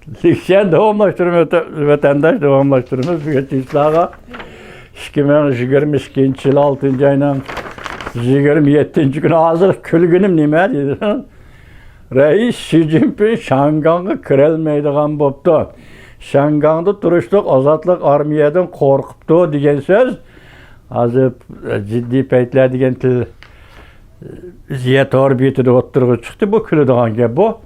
Leksiya davamlaştırma vatandaş davamlaştırma Fiyatçıslağa 2022 yıl 6. ayının 27. günü hazır külgünüm nime dedi. Reis Xi Jinping Şangang'a kirelmeydigan boptu. Şangang'da turuşluq azatlık armiyadan korkuptu degan söz. Hazır ciddi paytlar degan til ziyet orbitida o'ttirg'i chiqdi. Bu kuladigan gap bu.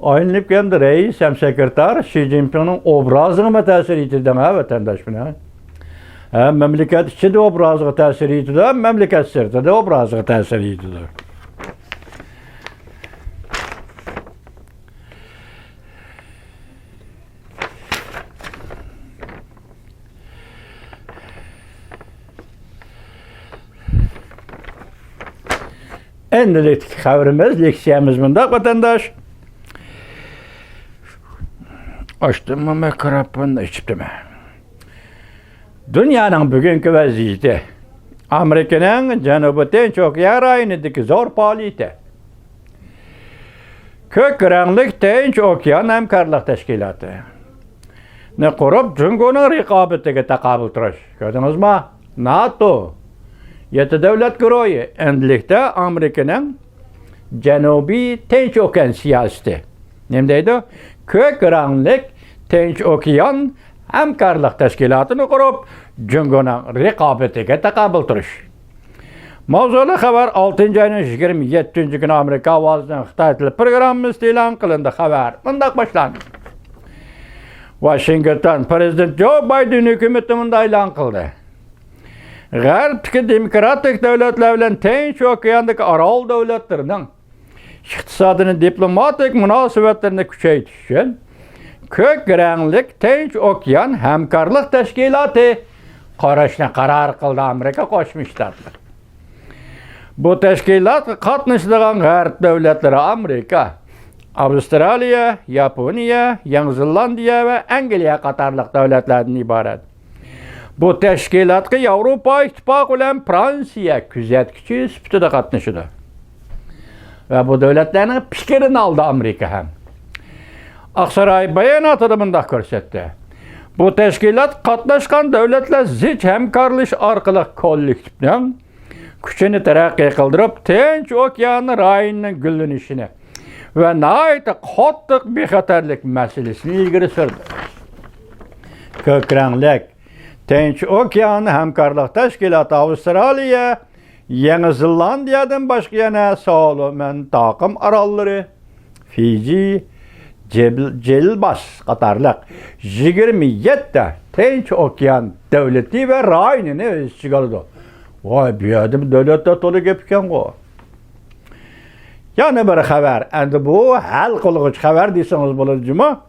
Aylanıp geldi reis hem sekreter Xi Jinping'in obrazına ta'sir etdi ha vatandaş buna. Hem memleket içinde obrazına ta'sir etdi, hem memleket sırtında obrazına ta'sir etdi. Endilik haberimiz, leksiyemiz bunda vatandaş. Açtım mı mikrofonu içtim. Dünyanın bugünkü vaziyeti Amerika'nın Janubi Tinch Okean rayonidagi zor faoliyati. Ko'k ranglik Tinch Okean hamkorlik tashkiloti ni qurib Jungoning raqobatiga taqobil turish. Ko'rdingizmi? NATO 7 davlat guruhi endilikda Amerika'nın Janubi Tinch Okean siyosati. Nima deydi? Ko'k ranglik Tinch Okean hamkorlik tashkilotini qurib, Jungoning raqobatiga taqobil turish. Mavzuli xabar 6 ayning 27 kuni Amerika ovozining Xitoy tili programmasi e'lon qilindi. Xabar bunday boshlandi. Washington Prezident Joe Biden hukumati bunday e'lon qildi. G'arbdagi demokratik davlatlar bilan Tinch Okeandagi orol davlatlarining iqtisodini diplomatik munosabatlarni kuchaytirish uchun ko'k ranglik Tinch Okean hamkorlik tashkiloti qarashni qaror qildi. Amerika Qo'shma Shtatlar. Bu tashkilot qatnashadigan g'arb davlatlari Amerika, Avstraliya, Yaponiya, Yangi Zelandiya va Angliya qatorliq davlatlardan iborat. Bu tashkilotga Yevropa ittifoqi bilan Fransiya kuzatuvchi sifatida qatnashadi. Va bu davlatlarning fikrini oldi Amerika ham. Aqsaray bayonotida bunday ko'rsatdi. Bu tashkilot qatnashgan davlatlar zich hamkorlik orqali kollektivning kuchini taraqqiy qildirib, Tinch Okeani rayonining gullanishini va nihoyatda qattiq bexatarlik masalasini ilgari surdi. Ko'k ranglik Tinch Okeani hamkorlik tashkiloti Avstraliya, Yangi Zelandiyadan boshqa yana Solomon taqim orollari, Fiji, Jelbas qatorliq 27 Tinch Okean davlati va rayonini o'z ichiga oldi. Voy, bu yerda davlatlar to'la gap ekan-ku. Yana bir xabar. Endi bu hal qilg'ich xabar desangiz bo'ladi-juma.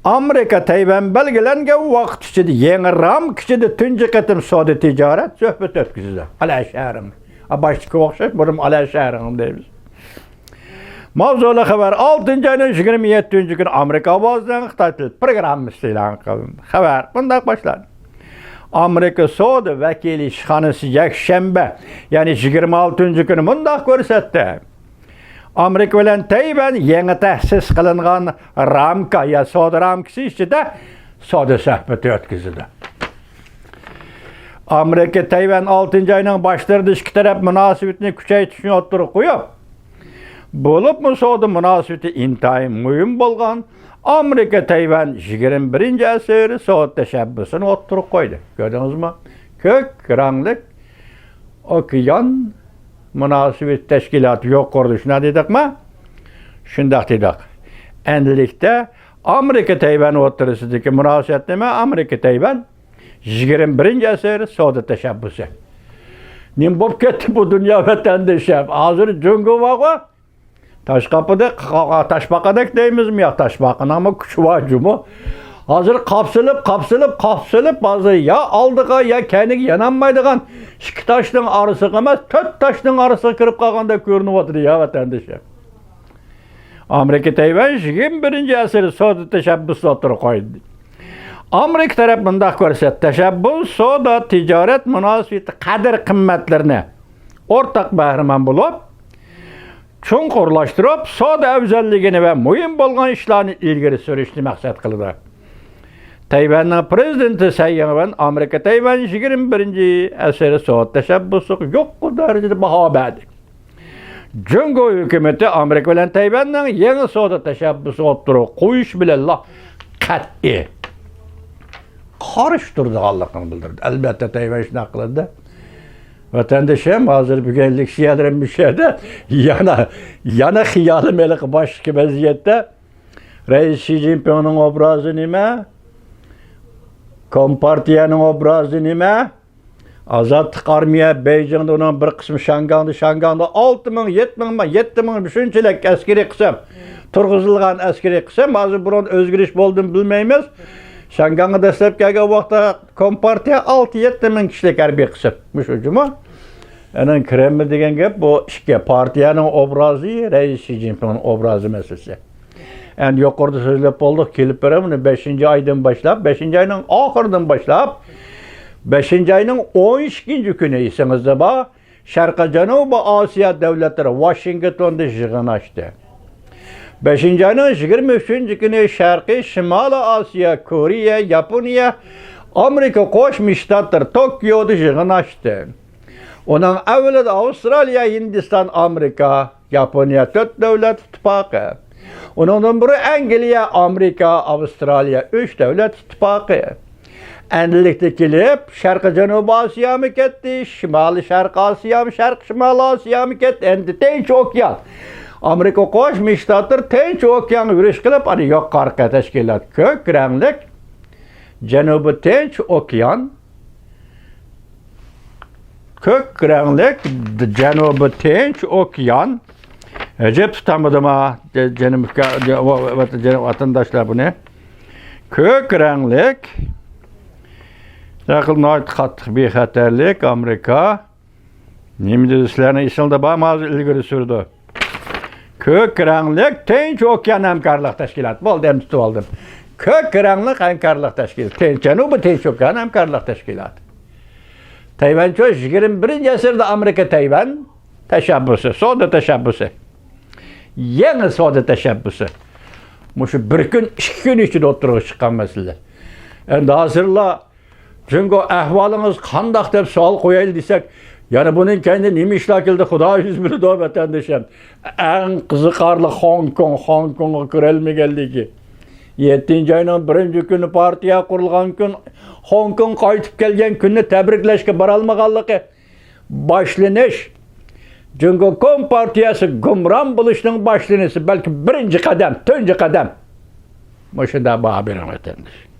Amerika Tayvan belgilangan vaqt ichida yangi ramk ichida tunji qatim savdo tijorat suhbat o'tkazdi. Ala shahrim. Boshqa o'xshash bo'lim ala shahrim deymiz. Mavzuli xabar 6 ayning 27 kuni Amerika ovozidan Xitoy tili programmasi e'lon qilindi. Xabar bunday boshlandi. Amerika savdo vakili ishxonasi yakshanba, ya'ni 26 kuni bunday ko'rsatdi. Amerika bilan Tayvan yangi ta'sis qilingan ramka ya savdo ramkasi ichida savdo suhbati o'tkazildi. Amerika Tayvan 6 ayning boshlarida ikki taraf munosabatni kuchaytirishni o'ttirib qo'yib, bo'lib savdo munosabati intayin muhim bo'lgan Amerika Tayvan 21 asr savdo tashabbusini o'ttirib qo'ydi. Ko'rdingizmi? Ko'k ranglik okean munosabat tashkiloti yo'q qurdi. Shuna dedikmi? Shunday dedik. Endilikda Amerika Tayvan o'rtasidagi munosabat nima? Amerika Tayvan 21 asr savdo tashabbusi. Nim bo'lib ketdi bu dunyo vatandoshlar. Hozir Jungo vaqo Taşbaqadak deymizmi? Yo'q, Taşbaqaning ama kuchi var-jumi. Hozir qapsilib hozir ya oldiga ya kaniga yanolmaydigan ikki toshning orasiga emas, 4 toshning orasiga kirib qolganda ko'rinib o'tirdi ya vatandoshlar. Amerika Tayvan 21 asr savdo tashabbusini o'tirib qo'ydi. Amerika taraf bunday ko'rsatdi. Tashabbus savdo tijorat munosabati qadr qimmatlarini o'rtaq bahramand bo'lib, chunqurlashtirib, soda afzalligini va muhim bo'lgan ishlarni ilgari surishni maqsad qildi. Tayvanning prezidenti Tsai Ing-wen Amerika Tayvan 21-asr soat tashabbusiga yo'q darajada baho berdi. Jungo hukumati Amerika bilan Tayvanning yangi soda tashabbusi o'ttirib qo'yish bilan qat'iy qarshi turganligini bildirdi. Albatta Tayvan shunday qiladi. Vatandaşım hazır bugünlük şeylerin bir şeyde yana hiyalim elik başka vaziyette Reis Xi Jinping'in obrazı nime? Kompartiyanın obrazı nime? Azadlık Armiya Beijing'de onun bir kısmı Şangang'da 6.000-7.000 düşünçelik askeri kısım turguzulgan askeri kısım hazır buron özgürüş olduğunu bilmeyimiz. Şangang'da destek gelgen vakta Kompartiya 6-7 kişilik harbiy kısım. Müşücüma. Yani Kreml degen gap bu iki partiyanın obrazı, Reis Xi Jinping'in obrazı meselesi. Yani yukarıda sözlep olduk, kelip veremini 5. aydan başlap, 5. ayının ahırından başlap, 5. ayının 12. günü isinizde ba, Şarkı Canubi Asya devletleri Washington'da yığın açtı. 5. ayının 23. günü Şarkı Şimali Asya, Kore, Japonya, Amerika Koşmuş Ştatları Tokyo'da yığın açtı. Onun evveli de Avustralya, Hindistan, Amerika, Japonya 4 devlet ittifakı. Onun biri Angliya, Amerika, Avustralya 3 devlet ittifakı. Endilikte gelip Şarkı Canubi Asya mı gitti, Şimali Şarkı Asya mı, Şarkı Şimali Asya mı gitti, endi Tinç Okyan. Amerika Koşmuş Ştatları Tinç Okyan yürüyüş kılıp, hani yok karka teşkilat kök renklik, Canubi Tinç Okyan, kök renklik Canubi Tinç Okyan, cep tutamadım ha, vatandaşlar bu ne? Kök renklik, Yakılına kattık bir xatarlik Amerika, Nimdizlerine İsrail'de bağımaz ilgili sürdü. Kök renklik Tinç Okyan Hemkarlık Teşkilatı. Bol dem tutu aldım. Kök renklik Hemkarlık Teşkilatı. Canubi Tinç Okyan Hemkarlık Teşkilatı. Tayvan çoğu 21. asırda Amerika Tayvan teşebbüsü, soda teşebbüsü. Yeni soda teşebbüsü. Muşu bir gün, 2 gün için oturup çıkan mesele. Yani hazırla çünkü ahvalınız kandak deb sual koyaylı desek, yani bunun kendi nime işlakildi Xudo yüz biri da vatandaşım. En kızıkarlı Hong Kong'a kirelmi geldi ki. 7. ayının 1. günü partiya kurulgan gün, Hong Kong qaytib kelgen günü tebrikleşke baralmağanlığı başlanış. Çünkü Kompartiyası gumran buluşunun başlanışı belki 1. kadem, 2. kadem. Muşu da bağ bir vatandaş.